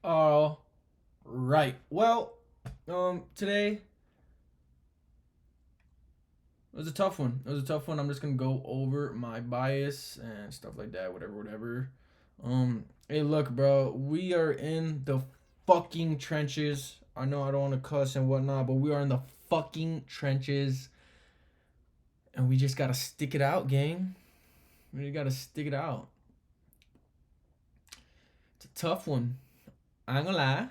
All right. Well, today it was a tough one. It was a tough one. I'm just gonna go over my bias and stuff like that. Whatever, whatever. Hey, look, bro. We are in the fucking trenches. I know I don't want to cuss and whatnot, but we are in the fucking trenches, and we just gotta stick it out, gang. We just gotta stick it out. It's a tough one. I ain't gonna lie.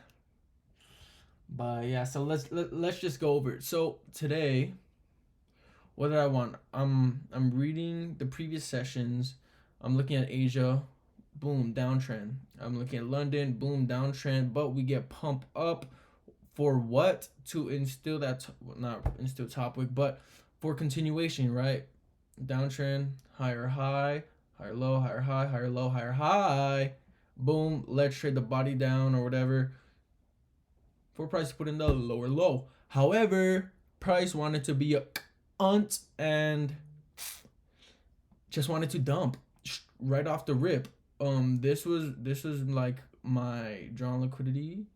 But yeah, so let's just go over it. So today, what did I want? I'm reading the previous sessions. I'm looking at Asia, boom, downtrend. I'm looking at London, boom, downtrend. But we get pump up for what? To instill that not instill top wick, but for continuation, right? Downtrend, higher high, higher low, higher high, higher low, higher high. Boom, let's trade the body down or whatever for price to put in the lower low. However, price wanted to be a unt and just wanted to dump right off the rip. This was like my drawn liquidity.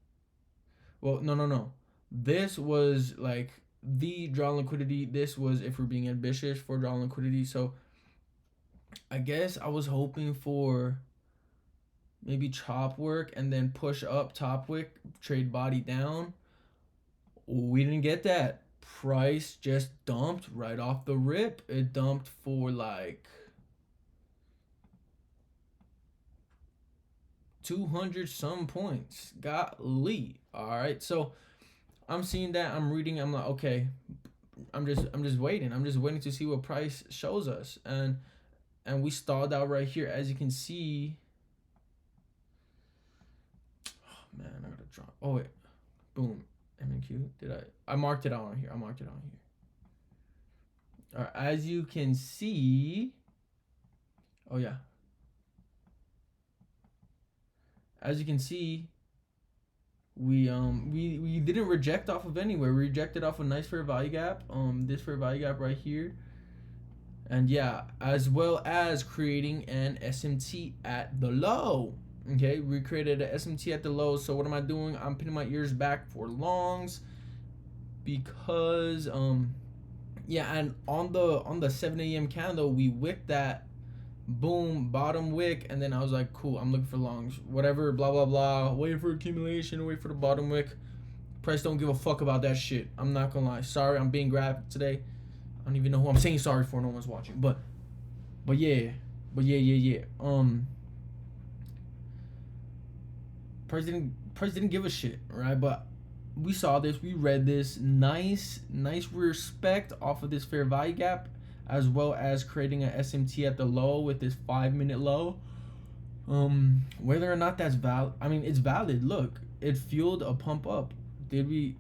Well, no. This was like the drawn liquidity. This was if we're being ambitious for drawn liquidity. So I guess I was hoping for maybe chop work and then push up top wick, trade body down. We didn't get that. Price just dumped right off the rip. It dumped for like 200 some points. Golly. All right. So I'm seeing that. I'm reading. I'm like, okay. I'm just waiting. I'm just waiting to see what price shows us. And we stalled out right here. As you can see. Oh man, I gotta drop. Oh wait. Boom. M and Q. Did I marked it out on here. I marked it on here. All right. As you can see. Oh yeah. As you can see, we didn't reject off of anywhere. We rejected off a nice fair value gap. This fair value gap right here. And yeah, as well as creating an SMT at the low. Okay, we created an SMT at the low. So what am I doing? I'm pinning my ears back for longs because yeah, and on the 7 a.m. candle we wicked that, boom, bottom wick, and then I was like, cool, I'm looking for longs, whatever, blah blah blah, wait for accumulation, wait for the bottom wick. Price don't give a fuck about that shit. I'm not gonna lie. Sorry, I'm being graphic today. I don't even know who I'm saying sorry for. No one's watching, but yeah, yeah. Price didn't give a shit, right? But we saw this, we read this, nice respect off of this fair value gap, as well as creating a SMT at the low with this 5 minute low. Whether or not that's valid, I mean, it's valid. Look, it fueled a pump up. Did we?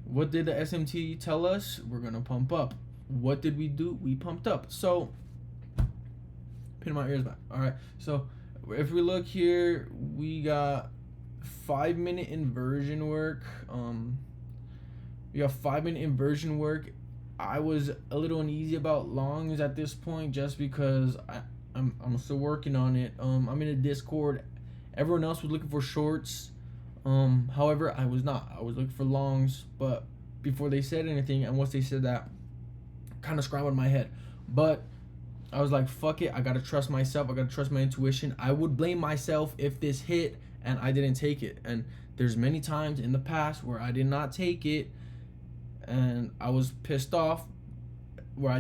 What did the SMT tell us? We're gonna pump up. What did we do? We pumped up. So, pin my ears back. All right. So, if we look here, we got 5 minute inversion work. We got 5 minute inversion work. I was a little uneasy about longs at this point just because I'm still working on it. I'm in a Discord. Everyone else was looking for shorts. However, I was not. I was looking for longs, but before they said anything, and once they said that, kind of scrambled my head. But I was like, fuck it. I gotta trust myself. I gotta trust my intuition. I would blame myself if this hit and I didn't take it. And there's many times in the past where I did not take it, and I was pissed off. Where I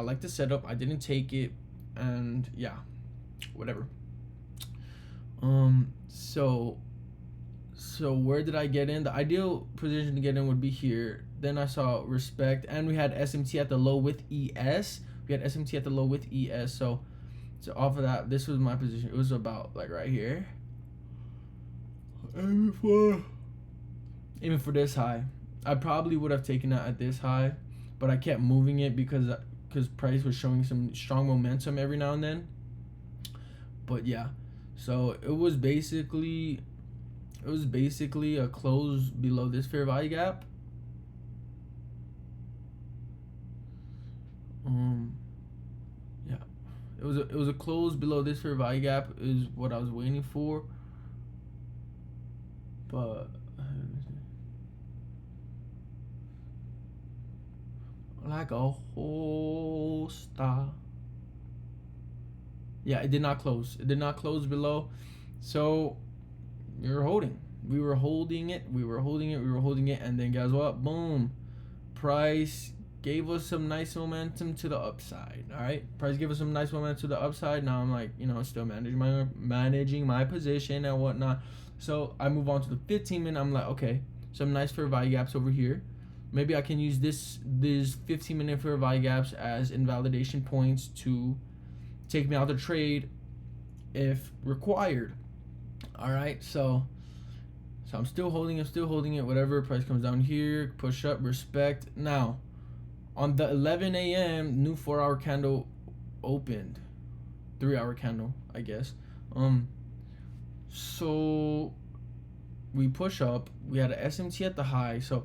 like the setup, I didn't take it, and yeah, whatever. So where did I get in? The ideal position to get in would be here. Then I saw respect, and we had SMT at the low with ES. We had SMT at the low with ES. So off of that, this was my position. It was about like right here. Even for this high, I probably would have taken it at this high, but I kept moving it because price was showing some strong momentum every now and then. But yeah, so it was basically a close below this fair value gap. Yeah, it was a close below this fair value gap is what I was waiting for. but like a whole star. Yeah, it did not close. It did not close below. So you're holding. We were holding it. We were holding it. We were holding it. And then guess what? Boom. Price gave us some nice momentum to the upside. All right. Price gave us some nice momentum to the upside. Now I'm like, still managing my position and whatnot. So I move on to the 15-minute. I'm like, okay, some nice fair value gaps over here. Maybe I can use these 15-minute fair value gaps as invalidation points to take me out of the trade if required. All right, so I'm still holding it. Whatever price comes down here, push up, respect. Now, on the 11 a.m. new 4-hour candle opened, 3-hour candle, I guess. So we push up. We had an SMT at the high. So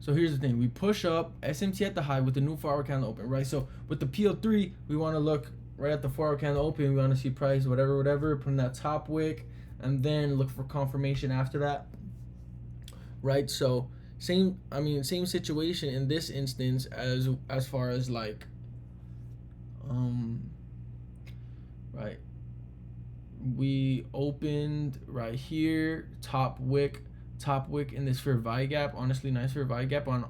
here's the thing: we push up, SMT at the high with the new 4-hour candle open, right? So with the PO3, we want to look right at the 4-hour candle open. We want to see price, whatever, put in that top wick, and then look for confirmation after that, right? So same situation in this instance as far as like, right? We opened right here, top wick in this fair value gap. Honestly, nice fair value gap on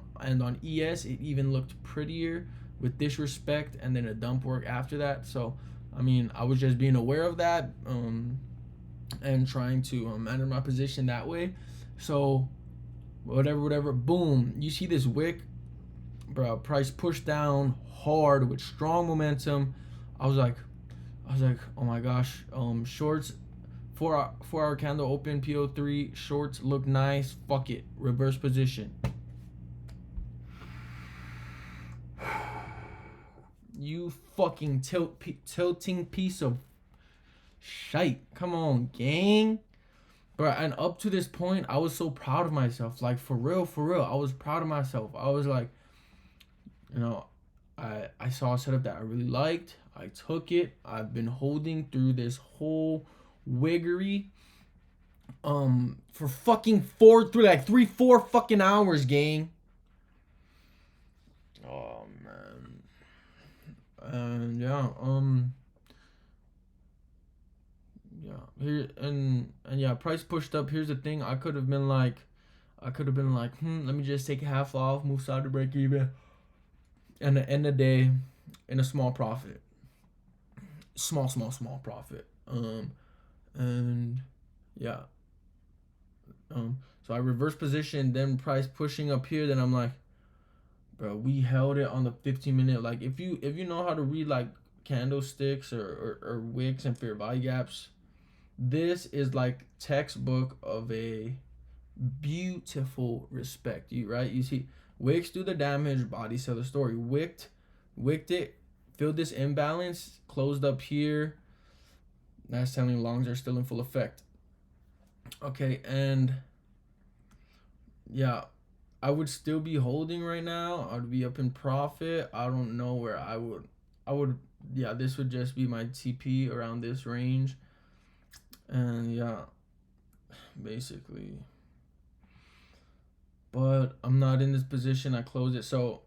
ES. It even looked prettier with disrespect, and then a dump work after that. So I was just being aware of that, and trying to manage my position that way. So whatever, boom, you see this wick, bro, price pushed down hard with strong momentum. I was like, oh my gosh, shorts, 4-hour candle open, PO3, shorts look nice, fuck it, reverse position. You fucking tilting piece of shite. Come on, gang. Bro, and up to this point, I was so proud of myself. Like, for real, I was proud of myself. I was like, I saw a setup that I really liked. I took it. I've been holding through this whole wiggery for fucking 4 fucking hours, gang. Oh man. And here and price pushed up. Here's the thing: I could have been like, let me just take half off, move side to break even, and at the end of the day, in a small profit, small profit. And yeah. So I reverse position, then price pushing up here. Then I'm like, bro, we held it on the 15-minute. Like, if you know how to read like candlesticks or wicks and fair value gaps, this is like textbook of a beautiful respect. You see, wicks do the damage, bodies tell the story. Wicked it, filled this imbalance, closed up here. That's telling longs are still in full effect. Okay, and yeah, I would still be holding right now. I would be up in profit. I don't know where I would yeah, this would just be my TP around this range. And yeah, basically. But I'm not in this position. I closed it. So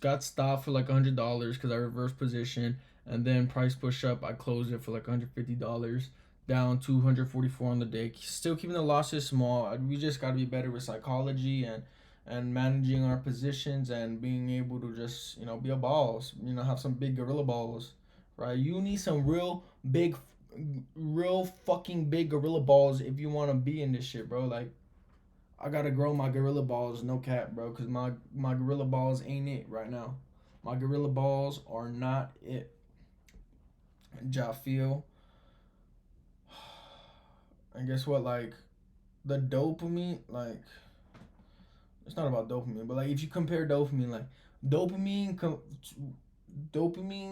got stopped for like $100 because I reversed position, and then price push up. I closed it for like $150, down 244 on the day. Still keeping the losses small. We just got to be better with psychology and managing our positions and being able to just be a boss. Have some big gorilla balls, right? You need some real fucking big gorilla balls if you want to be in this shit, bro. Like, I gotta grow my gorilla balls, no cap, bro, because my gorilla balls ain't it right now. My gorilla balls are not it. Ja feel. And guess what? Like, the dopamine, like, it's not about dopamine, but like, if you compare dopamine, like, dopamine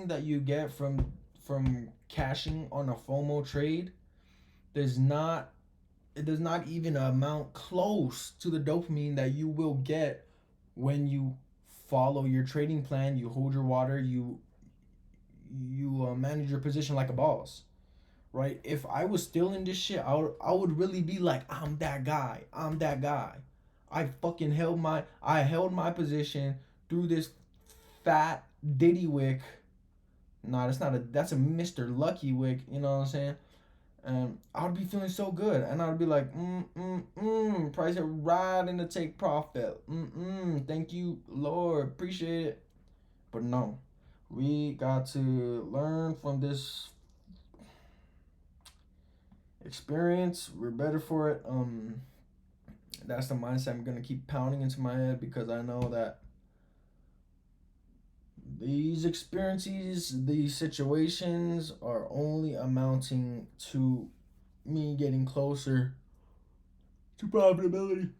that you get from cashing on a FOMO trade does not even amount close to the dopamine that you will get when you follow your trading plan, you hold your water, you manage your position like a boss, right? If I was still in this shit, I would really be like, I'm that guy. I'm that guy. I held my position through this fat Diddy wick. Nah, that's a Mr. Lucky wick, you know what I'm saying? And I would be feeling so good, and I would be like, price it right in the take profit. Thank you, Lord, appreciate it. But no, we got to learn from this experience. We're better for it. That's the mindset I'm gonna keep pounding into my head, because I know that these experiences, these situations are only amounting to me getting closer to profitability.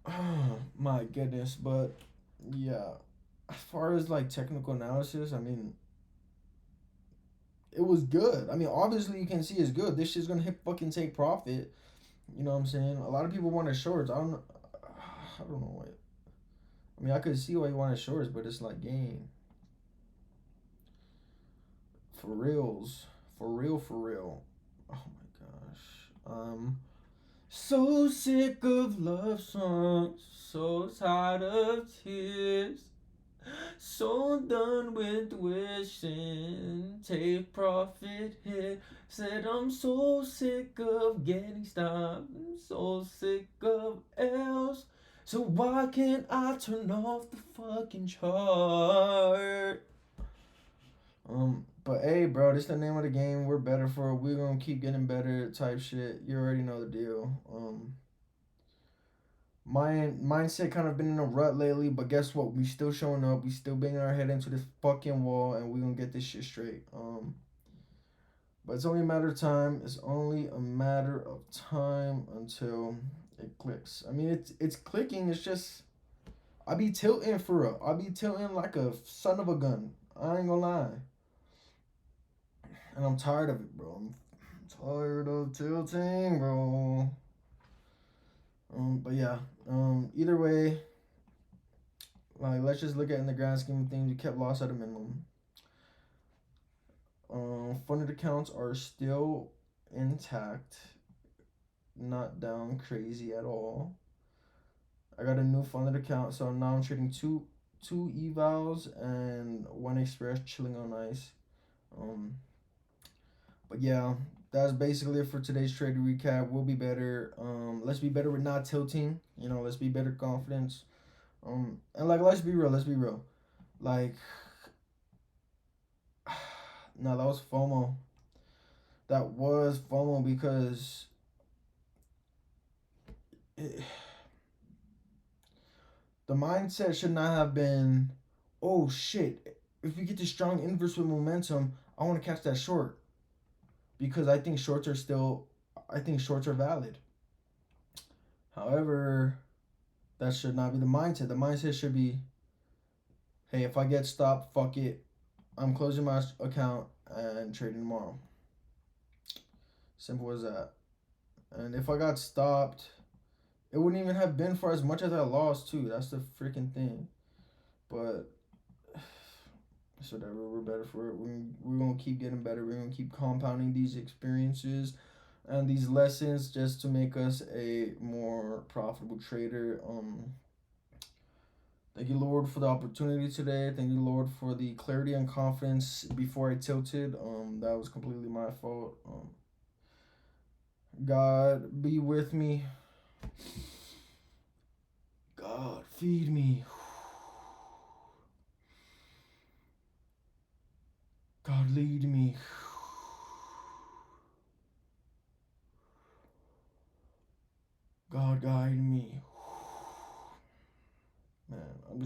Oh my goodness, but yeah. As far as like technical analysis, I mean, it was good. I mean, obviously you can see it's good. This shit's gonna hit fucking take profit. You know what I'm saying? A lot of people wanted shorts. I don't know why. I mean, I could see why you wanted shorts, but it's like, game. For reals. For real, for real. Oh my gosh. So sick of love songs. So tired of tears. So done with wishing, take profit hit. Said I'm so sick of getting stopped, I'm so sick of L's. So why can't I turn off the fucking chart? But hey, bro, this the name of the game. We're better for it. We're gonna keep getting better, type shit. You already know the deal. My mindset kind of been in a rut lately, but guess what? We still showing up. We still banging our head into this fucking wall, and we gonna get this shit straight. But it's only a matter of time. It's only a matter of time until it clicks. I mean, it's clicking. It's just I be tilting for real. I be tilting like a son of a gun. I ain't gonna lie, and I'm tired of it, bro. I'm tired of tilting, bro. But yeah. Either way, like, let's just look at in the grand scheme of things, we kept loss at a minimum. Funded accounts are still intact, not down crazy at all. I got a new funded account, so now I'm trading two evals and one express, chilling on ice. But yeah, that's basically it for today's trade recap. We'll be better. Let's be better with not tilting. You know, let's be better confidence. And like, let's be real. Let's be real. Like, no, that was FOMO. That was FOMO because it, the mindset should not have been, oh shit, if we get this strong inverse with momentum, I want to catch that short. Because I think shorts are valid. However, that should not be the mindset. The mindset should be, hey, if I get stopped, fuck it. I'm closing my account and trading tomorrow. Simple as that. And if I got stopped, it wouldn't even have been for as much as I lost too. That's the freaking thing. But it's whatever. We're better for it. We're gonna keep getting better. We're gonna keep compounding these experiences and these lessons just to make us a more profitable trader. Thank you, Lord, for the opportunity today. Thank you, Lord, for the clarity and confidence before I tilted. That was completely my fault. God, be with me. God, feed me. God, lead me. God, guide me. Man, I'm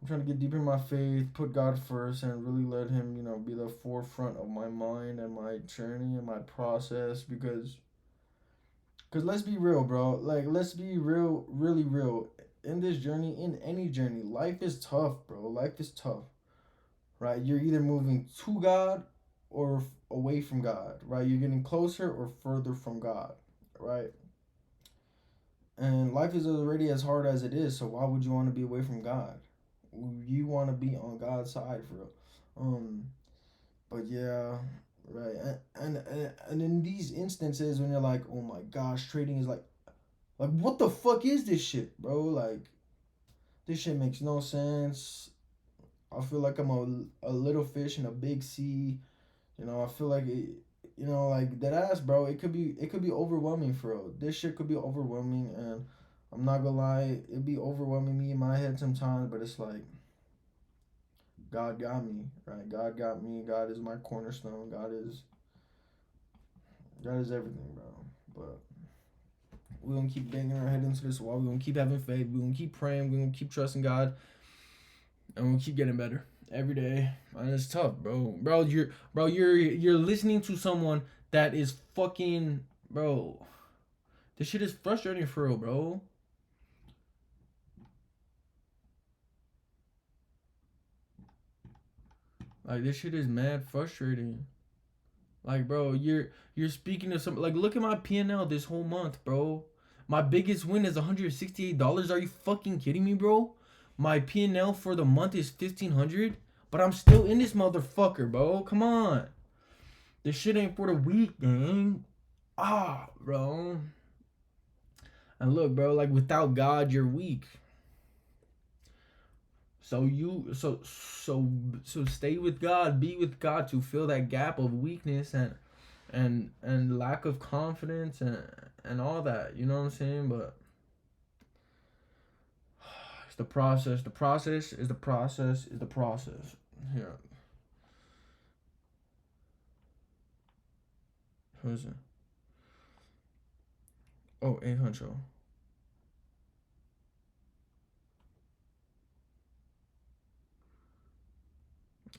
trying to get deeper in my faith, put God first, and really let Him, be the forefront of my mind and my journey and my process. Because let's be real, bro. Like, let's be real, really real. In this journey, in any journey, life is tough, bro. Life is tough, right? You're either moving to God or away from God, right? You're getting closer or further from God, right? And life is already as hard as it is, so why would you want to be away from God? You want to be on God's side for real. But yeah, right? And in these instances when you're like, oh my gosh, trading is like what the fuck is this shit, bro? Like this shit makes no sense. I feel like I'm a little fish in a big sea. You know, I feel like it. You know, like that ass, bro. It could be overwhelming for real. This shit could be overwhelming, and I'm not gonna lie, it'd be overwhelming me in my head sometimes. But it's like God got me, right? God got me. God is my cornerstone. God is everything, bro. But we're gonna keep banging our head into this wall. We're gonna keep having faith. We're gonna keep praying. We're gonna keep trusting God, and we'll keep getting better every day. And it's tough, bro. You're listening to someone that is fucking, bro. This shit is frustrating for real, bro. Like this shit is mad frustrating. Like, bro, you're speaking to some, like, look at my P&L this whole month, bro. My biggest win is $168. Are you fucking kidding me, bro? My P&L for the month is 1,500, but I'm still in this motherfucker, bro. Come on. This shit ain't for the weak, gang. Ah, bro. And look, bro, like without God, you're weak. So stay with God, be with God to fill that gap of weakness and lack of confidence and all that. You know what I'm saying? But it's the process. The process is the process is the process. Here, who is it? Oh, A Huncho.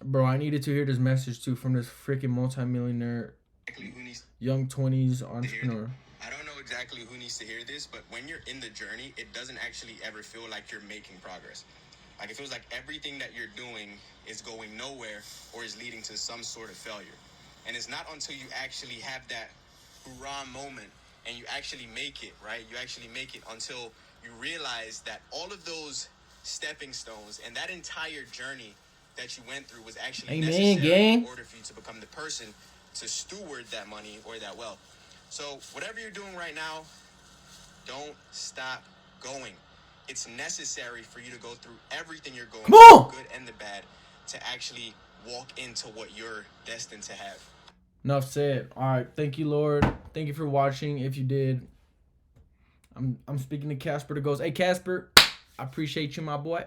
Bro, I needed to hear this message too from this freaking multimillionaire, young 20s entrepreneur. I don't know exactly who needs to hear this, but when you're in the journey, it doesn't actually ever feel like you're making progress. Like it feels like everything that you're doing is going nowhere or is leading to some sort of failure. And it's not until you actually have that hoorah moment and you actually make it, right? You actually make it until you realize that all of those stepping stones and that entire journey that you went through was actually necessary in order for you to become the person to steward that money or that wealth. So whatever you're doing right now, don't stop going. It's necessary for you to go through everything you're going through, the good and the bad, to actually walk into what you're destined to have. Enough said. All right, thank you, Lord. Thank you for watching. If you did, I'm speaking to Casper that goes, hey Casper, I appreciate you, my boy.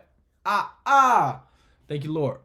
Thank you, Lord.